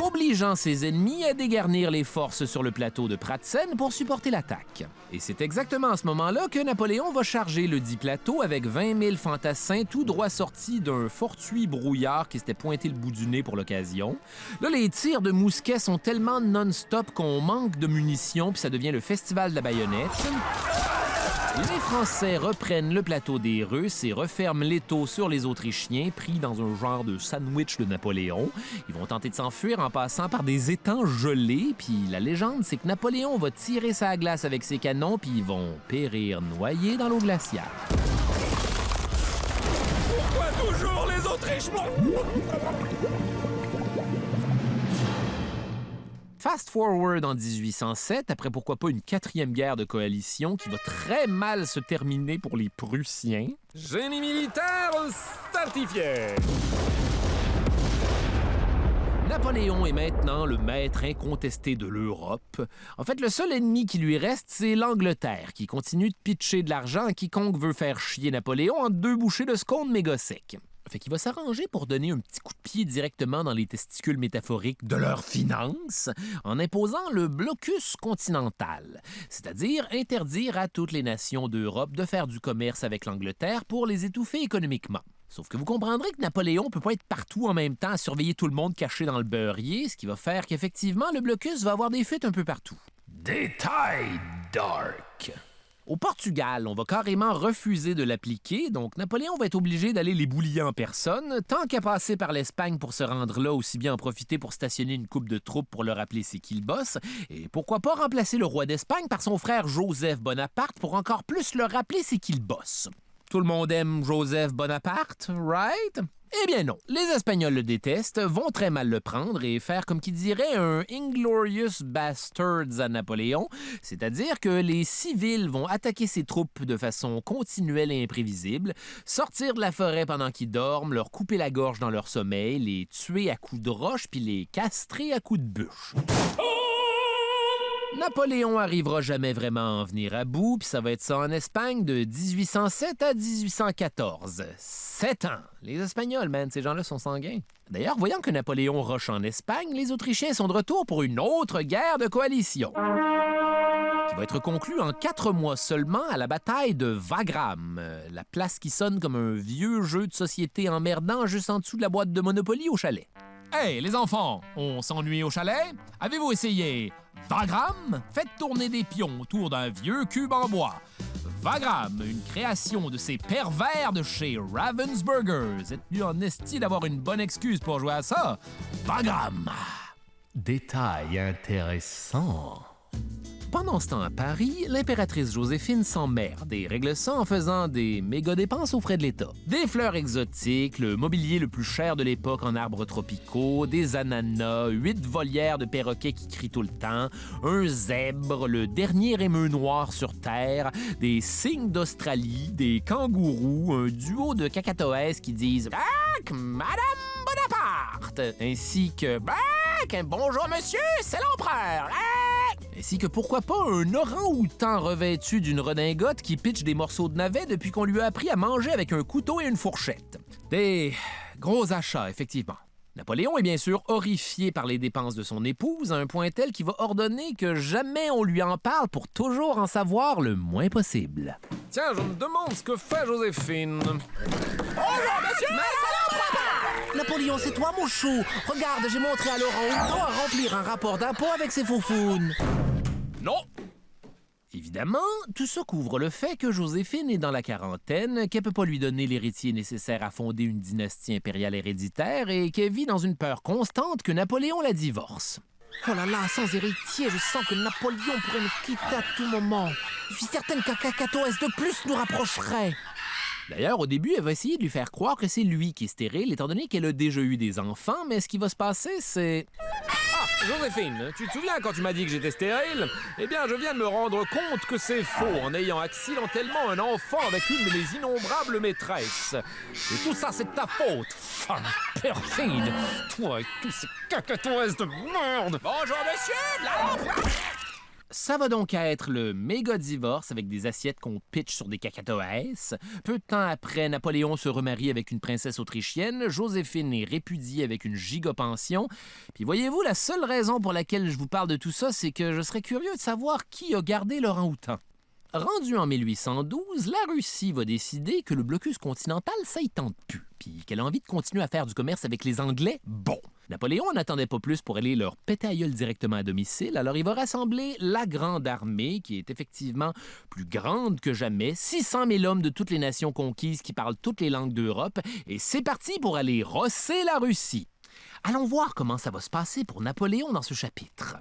Obligeant ses ennemis à dégarnir les forces sur le plateau de Pratzen pour supporter l'attaque. Et c'est exactement à ce moment-là que Napoléon va charger le dit plateau avec 20 000 fantassins tout droit sortis d'un fortuit brouillard qui s'était pointé le bout du nez pour l'occasion. Là, les tirs de mousquet sont tellement non-stop qu'on manque de munitions puis ça devient le festival de la baïonnette. Les Français reprennent le plateau des Russes et referment l'étau sur les Autrichiens, pris dans un genre de sandwich de Napoléon. Ils vont tenter de s'enfuir en passant par des étangs gelés, puis la légende, c'est que Napoléon va tirer sa glace avec ses canons, puis ils vont périr noyés dans l'eau glaciaire. Pourquoi toujours les Autrichiens? Fast forward en 1807, après pourquoi pas une quatrième guerre de coalition qui va très mal se terminer pour les Prussiens. Génie militaire certifié! Napoléon est maintenant le maître incontesté de l'Europe. En fait, le seul ennemi qui lui reste, c'est l'Angleterre, qui continue de pitcher de l'argent à quiconque veut faire chier Napoléon en 2 bouchées de scone méga sec. Fait qu'il va s'arranger pour donner un petit coup de pied directement dans les testicules métaphoriques de leurs finances en imposant le blocus continental, c'est-à-dire interdire à toutes les nations d'Europe de faire du commerce avec l'Angleterre pour les étouffer économiquement. Sauf que vous comprendrez que Napoléon peut pas être partout en même temps à surveiller tout le monde caché dans le beurrier, ce qui va faire qu'effectivement, le blocus va avoir des fuites un peu partout. Détail dark. Au Portugal, on va carrément refuser de l'appliquer, donc Napoléon va être obligé d'aller les boulier en personne, tant qu'à passer par l'Espagne pour se rendre là, aussi bien en profiter pour stationner une coupe de troupes pour le rappeler c'est qui le boss, et pourquoi pas remplacer le roi d'Espagne par son frère Joseph Bonaparte pour encore plus le rappeler c'est qui le boss. Tout le monde aime Joseph Bonaparte, right? Eh bien non, les Espagnols le détestent, vont très mal le prendre et faire comme qui dirait un Inglorious Bastards à Napoléon, c'est-à-dire que les civils vont attaquer ses troupes de façon continuelle et imprévisible, sortir de la forêt pendant qu'ils dorment, leur couper la gorge dans leur sommeil, les tuer à coups de roche puis les castrer à coups de bûche. Napoléon arrivera jamais vraiment à en venir à bout, puis ça va être ça en Espagne de 1807 à 1814. 7 ans! Les Espagnols, man, ces gens-là sont sanguins. D'ailleurs, voyant que Napoléon roche en Espagne, les Autrichiens sont de retour pour une autre guerre de coalition, qui va être conclue en 4 mois seulement à la bataille de Wagram, la place qui sonne comme un vieux jeu de société emmerdant juste en dessous de la boîte de Monopoly au chalet. Hey, les enfants, on s'ennuie au chalet? Avez-vous essayé Wagram? Faites tourner des pions autour d'un vieux cube en bois. Wagram, une création de ces pervers de chez Ravensburgers. Êtes-vous en esti d'avoir une bonne excuse pour jouer à ça? Wagram! Détail intéressant. Pendant ce temps à Paris, l'impératrice Joséphine s'emmerde et règle ça en faisant des méga dépenses aux frais de l'État. Des fleurs exotiques, le mobilier le plus cher de l'époque en arbres tropicaux, des ananas, 8 volières de perroquets qui crient tout le temps, un zèbre, le dernier émeu noir sur Terre, des cygnes d'Australie, des kangourous, un duo de cacatoès qui disent « Bac, Madame Bonaparte !» ainsi que « Bac, bonjour monsieur, c'est l'empereur !» ainsi que pourquoi pas un orang-outan revêtu d'une redingote qui pitche des morceaux de navet depuis qu'on lui a appris à manger avec un couteau et une fourchette. Des gros achats, effectivement. Napoléon est bien sûr horrifié par les dépenses de son épouse à un point tel qu'il va ordonner que jamais on lui en parle pour toujours en savoir le moins possible. Tiens, je me demande ce que fait Joséphine. Bonjour, monsieur! Napoléon, c'est toi, mon chou. Regarde, j'ai montré à Laurent Houton à remplir un rapport d'impôt avec ses faufounes. Non! Évidemment, tout ça couvre le fait que Joséphine est dans la quarantaine, qu'elle peut pas lui donner l'héritier nécessaire à fonder une dynastie impériale héréditaire et qu'elle vit dans une peur constante que Napoléon la divorce. Oh là là, sans héritier, je sens que Napoléon pourrait nous quitter à tout moment. Je suis certaine qu'un cacatoès de plus nous rapprocherait. D'ailleurs, au début, elle va essayer de lui faire croire que c'est lui qui est stérile, étant donné qu'elle a déjà eu des enfants, mais ce qui va se passer, c'est... Ah, Joséphine, tu te souviens quand tu m'as dit que j'étais stérile? Eh bien, je viens de me rendre compte que c'est faux en ayant accidentellement un enfant avec une de mes innombrables maîtresses. Et tout ça, c'est de ta faute, femme perfide. Toi et tous ces cacatoès de merde. Bonjour, monsieur! Là! Ça va donc être le méga divorce avec des assiettes qu'on pitch sur des cacatoès. Peu de temps après, Napoléon se remarie avec une princesse autrichienne. Joséphine est répudiée avec une giga-pension. Puis voyez-vous, la seule raison pour laquelle je vous parle de tout ça, c'est que je serais curieux de savoir qui a gardé l'orang-outan. Rendu en 1812, la Russie va décider que le blocus continental, ça y tente plus, puis qu'elle a envie de continuer à faire du commerce avec les Anglais. Bon, Napoléon n'attendait pas plus pour aller leur péter à gueule directement à domicile, alors il va rassembler la Grande Armée, qui est effectivement plus grande que jamais, 600 000 hommes de toutes les nations conquises qui parlent toutes les langues d'Europe, et c'est parti pour aller rosser la Russie. Allons voir comment ça va se passer pour Napoléon dans ce chapitre.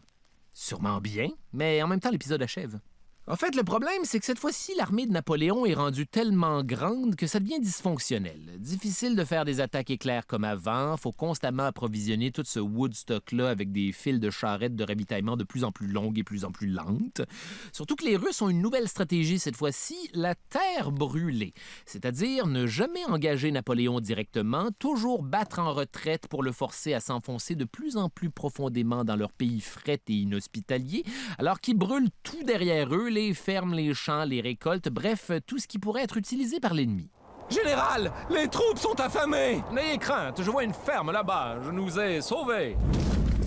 Sûrement bien, mais en même temps, l'épisode achève. En fait, le problème, c'est que cette fois-ci, l'armée de Napoléon est rendue tellement grande que ça devient dysfonctionnel. Difficile de faire des attaques éclairs comme avant, faut constamment approvisionner tout ce Woodstock-là avec des fils de charrettes de ravitaillement de plus en plus longues et plus en plus lentes. Surtout que les Russes ont une nouvelle stratégie cette fois-ci, la terre brûlée. C'est-à-dire ne jamais engager Napoléon directement, toujours battre en retraite pour le forcer à s'enfoncer de plus en plus profondément dans leur pays fret et inhospitalier, alors qu'ils brûlent tout derrière eux, les fermes, les champs, les récoltes, bref, tout ce qui pourrait être utilisé par l'ennemi. Général, les troupes sont affamées! N'ayez crainte, je vois une ferme là-bas, je nous ai sauvés.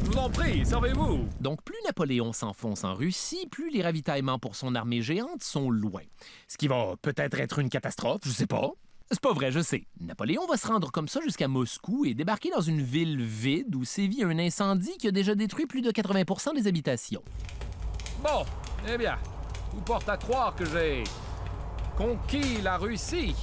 Je vous en prie, servez-vous! Donc, plus Napoléon s'enfonce en Russie, plus les ravitaillements pour son armée géante sont loin. Ce qui va peut-être être une catastrophe, je sais pas. C'est pas vrai, je sais. Napoléon va se rendre comme ça jusqu'à Moscou et débarquer dans une ville vide où sévit un incendie qui a déjà détruit plus de 80% des habitations. Bon, eh bien, tout porte à croire que j'ai conquis la Russie.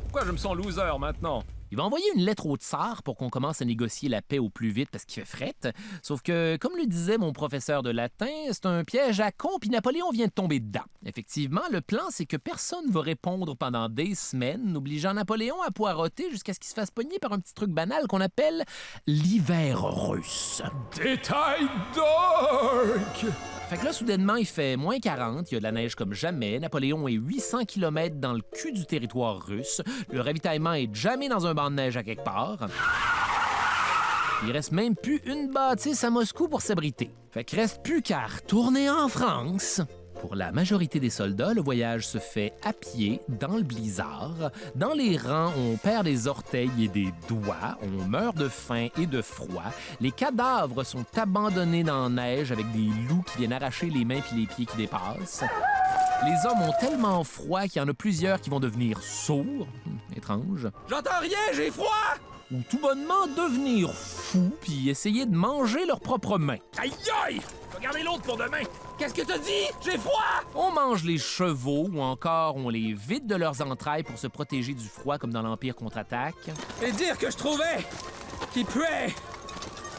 Pourquoi je me sens loser maintenant? Il va envoyer une lettre au tsar pour qu'on commence à négocier la paix au plus vite parce qu'il fait fret. Sauf que, comme le disait mon professeur de latin, c'est un piège à con puis Napoléon vient de tomber dedans. Effectivement, le plan, c'est que personne va répondre pendant des semaines, obligeant Napoléon à poireauter jusqu'à ce qu'il se fasse pogner par un petit truc banal qu'on appelle l'hiver russe. Détail dark! Fait que là, soudainement, il fait moins 40, il y a de la neige comme jamais, Napoléon est 800 km dans le cul du territoire russe, le ravitaillement est jamais dans un banc de neige à quelque part. Il reste même plus une bâtisse à Moscou pour s'abriter. Fait qu'il reste plus qu'à retourner en France. Pour la majorité des soldats, le voyage se fait à pied, dans le blizzard. Dans les rangs, on perd des orteils et des doigts, on meurt de faim et de froid. Les cadavres sont abandonnés dans la neige avec des loups qui viennent arracher les mains puis les pieds qui dépassent. Les hommes ont tellement froid qu'il y en a plusieurs qui vont devenir sourds. Étrange. J'entends rien, j'ai froid! Ou tout bonnement devenir fous puis essayer de manger leurs propres mains. Aïe aïe! Regardez l'autre pour demain! Qu'est-ce que t'as dit? J'ai froid! On mange les chevaux ou encore on les vide de leurs entrailles pour se protéger du froid comme dans l'Empire contre-attaque. Et dire que je trouvais qu'il puait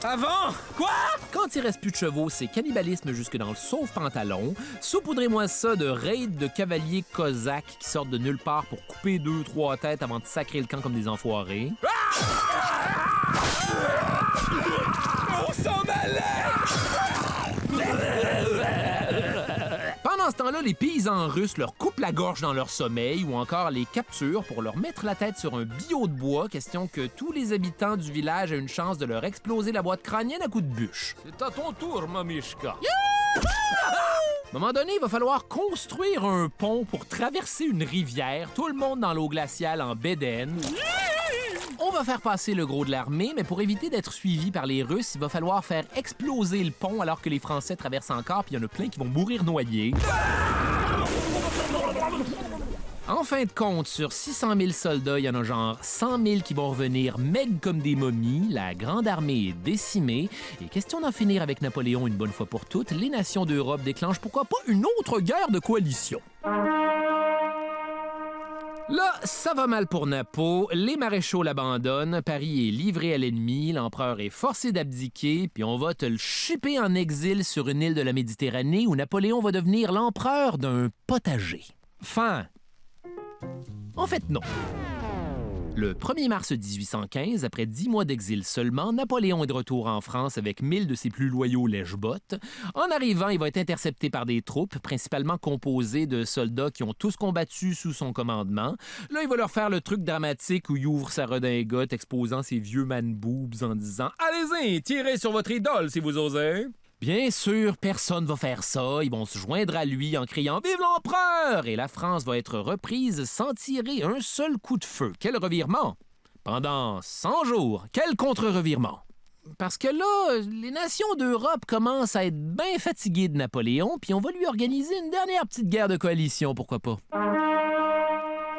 avant? Quoi? Quand il reste plus de chevaux, c'est cannibalisme jusque dans le sauve-pantalon. Saupoudrez-moi ça de raids de cavaliers cosaques qui sortent de nulle part pour couper 2-3 têtes avant de sacrer le camp comme des enfoirés. On s'en allait! Pendant ce temps-là, les paysans russes leur coupent la gorge dans leur sommeil ou encore les capturent pour leur mettre la tête sur un billot de bois, question que tous les habitants du village aient une chance de leur exploser la boîte crânienne à coups de bûche. C'est à ton tour, Mamishka. À un moment donné, il va falloir construire un pont pour traverser une rivière, tout le monde dans l'eau glaciale en bédaine. On va faire passer le gros de l'armée, mais pour éviter d'être suivi par les Russes, il va falloir faire exploser le pont alors que les Français traversent encore, puis il y en a plein qui vont mourir noyés. En fin de compte, sur 600 000 soldats, il y en a genre 100 000 qui vont revenir maigres comme des momies, la grande armée est décimée, et question d'en finir avec Napoléon une bonne fois pour toutes, les nations d'Europe déclenchent pourquoi pas une autre guerre de coalition. Là, ça va mal pour Napo, les maréchaux l'abandonnent, Paris est livré à l'ennemi, l'empereur est forcé d'abdiquer, puis on va te le chipper en exil sur une île de la Méditerranée où Napoléon va devenir l'empereur d'un potager. Fin. En fait, non. Le 1er mars 1815, après 10 mois d'exil seulement, Napoléon est de retour en France avec 1000 de ses plus loyaux lèche-bottes. En arrivant, il va être intercepté par des troupes, principalement composées de soldats qui ont tous combattu sous son commandement. Là, il va leur faire le truc dramatique où il ouvre sa redingote exposant ses vieux man-boobs en disant « Allez-y, tirez sur votre idole si vous osez !» Bien sûr, personne va faire ça. Ils vont se joindre à lui en criant « Vive l'empereur !» Et la France va être reprise sans tirer un seul coup de feu. Quel revirement! Pendant 100 jours, quel contre-revirement! Parce que là, les nations d'Europe commencent à être bien fatiguées de Napoléon, puis on va lui organiser une dernière petite guerre de coalition, pourquoi pas.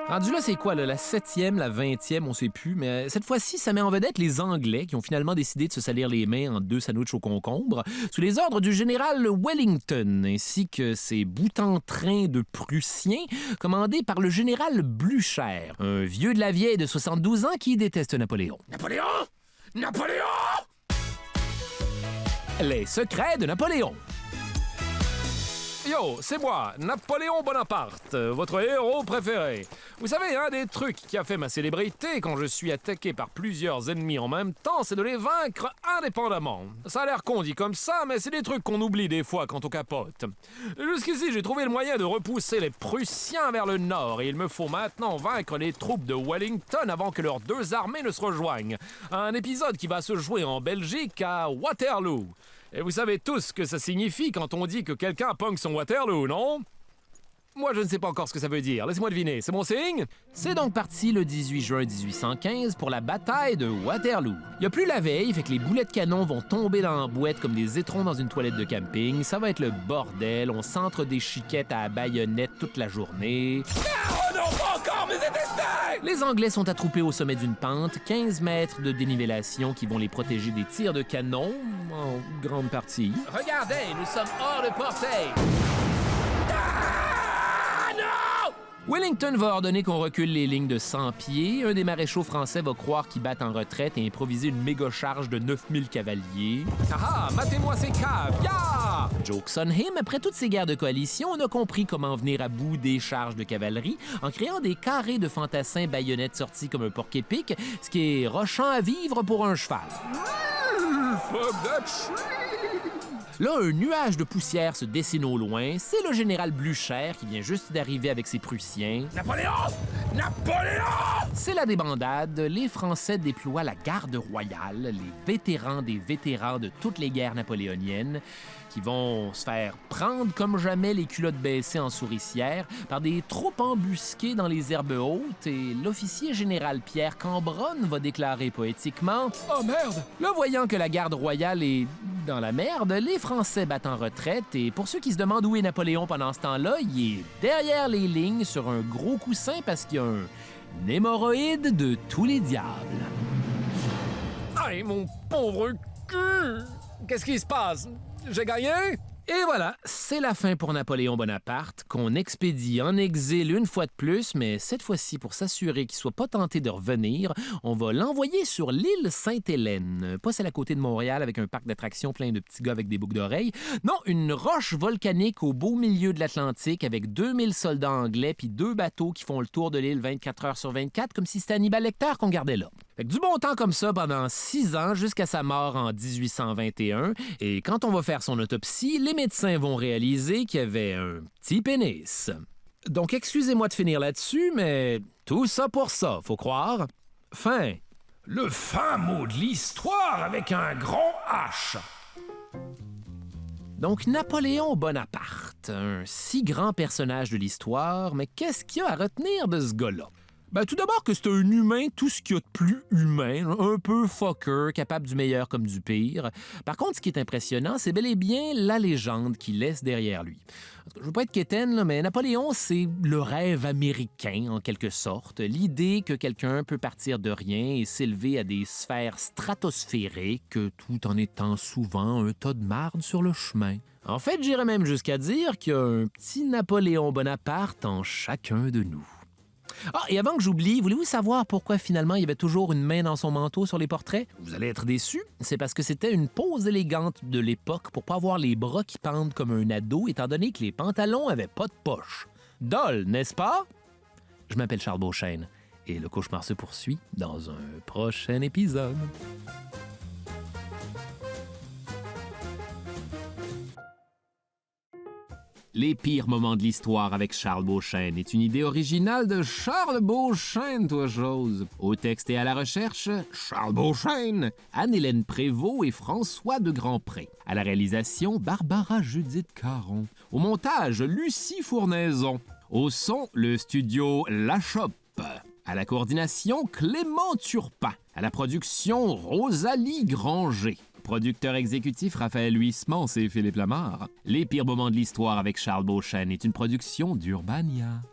Rendu là, c'est quoi, là, la 7e, la 20e, on sait plus, mais cette fois-ci, ça met en vedette les Anglais qui ont finalement décidé de se salir les mains en 2 sandwichs au concombre, sous les ordres du général Wellington, ainsi que ses boutants-trains de Prussiens, commandés par le général Blücher, un vieux de la vieille de 72 ans qui déteste Napoléon. Napoléon! Napoléon! Les secrets de Napoléon. Yo, c'est moi, Napoléon Bonaparte, votre héros préféré. Vous savez, un des trucs qui a fait ma célébrité quand je suis attaqué par plusieurs ennemis en même temps, c'est de les vaincre indépendamment. Ça a l'air con dit comme ça, mais c'est des trucs qu'on oublie des fois quand on capote. Jusqu'ici, j'ai trouvé le moyen de repousser les Prussiens vers le nord, et il me faut maintenant vaincre les troupes de Wellington avant que leurs 2 armées ne se rejoignent. Un épisode qui va se jouer en Belgique à Waterloo. Et vous savez tous ce que ça signifie quand on dit que quelqu'un pogne son Waterloo, non? Moi, je ne sais pas encore ce que ça veut dire. Laissez-moi deviner. C'est mon signe? C'est donc parti le 18 juin 1815 pour la bataille de Waterloo. Il n'y a plus la veille, fait que les boulets de canon vont tomber dans la boîte comme des étrons dans une toilette de camping. Ça va être le bordel. On centre des chiquettes à la baïonnette toute la journée. Oh non, pas encore mes intestins! Les Anglais sont attroupés au sommet d'une pente, 15 mètres de dénivellation qui vont les protéger des tirs de canon, en grande partie. Regardez, nous sommes hors de portée! Wellington va ordonner qu'on recule les lignes de 100 pieds. Un des maréchaux français va croire qu'ils battent en retraite et improviser une méga charge de 9000 cavaliers. Ah ah, matez-moi ces caves, ya! Jokes on him, après toutes ces guerres de coalition, on a compris comment venir à bout des charges de cavalerie en créant des carrés de fantassins baïonnettes sortis comme un porc-épic, ce qui est rochant à vivre pour un cheval. Là, un nuage de poussière se dessine au loin. C'est le général Blücher qui vient juste d'arriver avec ses Prussiens. Napoléon! Napoléon! C'est la débandade. Les Français déploient la garde royale, les vétérans des vétérans de toutes les guerres napoléoniennes, qui vont se faire prendre comme jamais les culottes baissées en souricière par des troupes embusquées dans les herbes hautes, et l'officier général Pierre Cambronne va déclarer poétiquement « Oh merde! » Là, voyant que la garde royale est dans la merde, les Français battent en retraite, et pour ceux qui se demandent où est Napoléon pendant ce temps-là, il est derrière les lignes sur un gros coussin parce qu'il y a un hémorroïde de tous les diables. Aïe, mon pauvre cul! Qu'est-ce qui se passe? J'ai gagné? Et voilà, c'est la fin pour Napoléon Bonaparte, qu'on expédie en exil une fois de plus, mais cette fois-ci, pour s'assurer qu'il soit pas tenté de revenir, on va l'envoyer sur l'île Sainte-Hélène. Pas celle à côté de Montréal avec un parc d'attractions plein de petits gars avec des boucles d'oreilles. Non, une roche volcanique au beau milieu de l'Atlantique avec 2000 soldats anglais puis 2 bateaux qui font le tour de l'île 24 heures sur 24, comme si c'était Hannibal Lecter qu'on gardait là. Fait que du bon temps comme ça pendant 6 ans jusqu'à sa mort en 1821. Et quand on va faire son autopsie, les médecins vont réaliser qu'il y avait un petit pénis. Donc excusez-moi de finir là-dessus, mais tout ça pour ça, faut croire. Fin. Le fin mot de l'histoire avec un grand H. Donc Napoléon Bonaparte, un si grand personnage de l'histoire, mais qu'est-ce qu'il y a à retenir de ce gars-là? Ben, tout d'abord que c'est un humain, tout ce qu'il y a de plus humain, un peu fucker, capable du meilleur comme du pire. Par contre, ce qui est impressionnant, c'est bel et bien la légende qu'il laisse derrière lui. Je veux pas être quétaine, là, mais Napoléon, c'est le rêve américain, en quelque sorte. L'idée que quelqu'un peut partir de rien et s'élever à des sphères stratosphériques, tout en étant souvent un tas de marde sur le chemin. En fait, j'irais même jusqu'à dire qu'il y a un petit Napoléon Bonaparte en chacun de nous. Ah, et avant que j'oublie, voulez-vous savoir pourquoi finalement il y avait toujours une main dans son manteau sur les portraits? Vous allez être déçus. C'est parce que c'était une pose élégante de l'époque pour pas avoir les bras qui pendent comme un ado, étant donné que les pantalons avaient pas de poche. Dole, n'est-ce pas? Je m'appelle Charles Beauchesne et le cauchemar se poursuit dans un prochain épisode. Les pires moments de l'histoire avec Charles Beauchesne est une idée originale de Charles Beauchesne, toi chose. Au texte et à la recherche, Charles Beauchesne, Anne-Hélène Prévost et François de Grandpré. À la réalisation, Barbara Judith Caron. Au montage, Lucie Fournaison. Au son, le studio La Chope. À la coordination, Clément Turpin. À la production, Rosalie Granger. Producteur exécutif, Raphaël Huismans et Philippe Lamarre. Les pires moments de l'histoire avec Charles Beauchesne est une production d'Urbania.